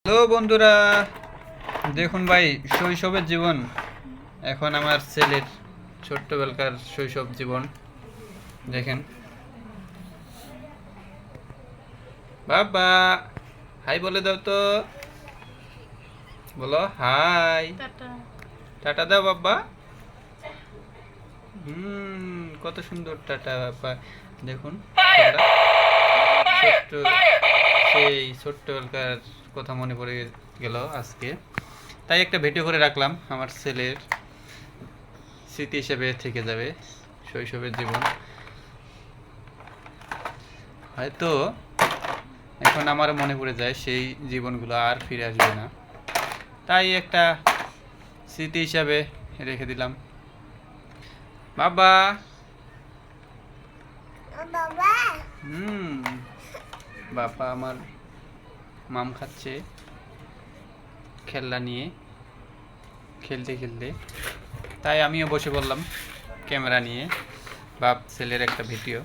Hello বন্ধুরা, দেখুন ভাই, শৈশবের জীবন এখন আমার ছেলের ছোট্টবেলাকার শৈশব জীবন দেখেন। বাবা হাই বলে দাও তো, বলো হাই। টাটা। টাটা দাও বাবা। কত সুন্দর টাটা বাবা। দেখুন ছোটটা, ছোট্ট সেই ছোট্টবেলাকার কথা মনে পড়ে গেল আজকে, তাই একটা ভিডিও করে রাখলাম। আমার ছেলের স্মৃতি হিসেবে থেকে যাবে শৈশবের জীবন। হয়তো এখন আমার মনে পড়ে যায় সেই জীবনগুলো আর ফিরে আসবে না, তাই একটা স্মৃতি হিসাবে রেখে দিলাম। বাবা বাবা বাবা আমার মাম খাচ্ছে খেলনা নিয়ে, খেলতে খেলতে, তাই আমিও বসে পড়লাম ক্যামেরা নিয়ে, বাপ ছেলের একটা ভিডিও।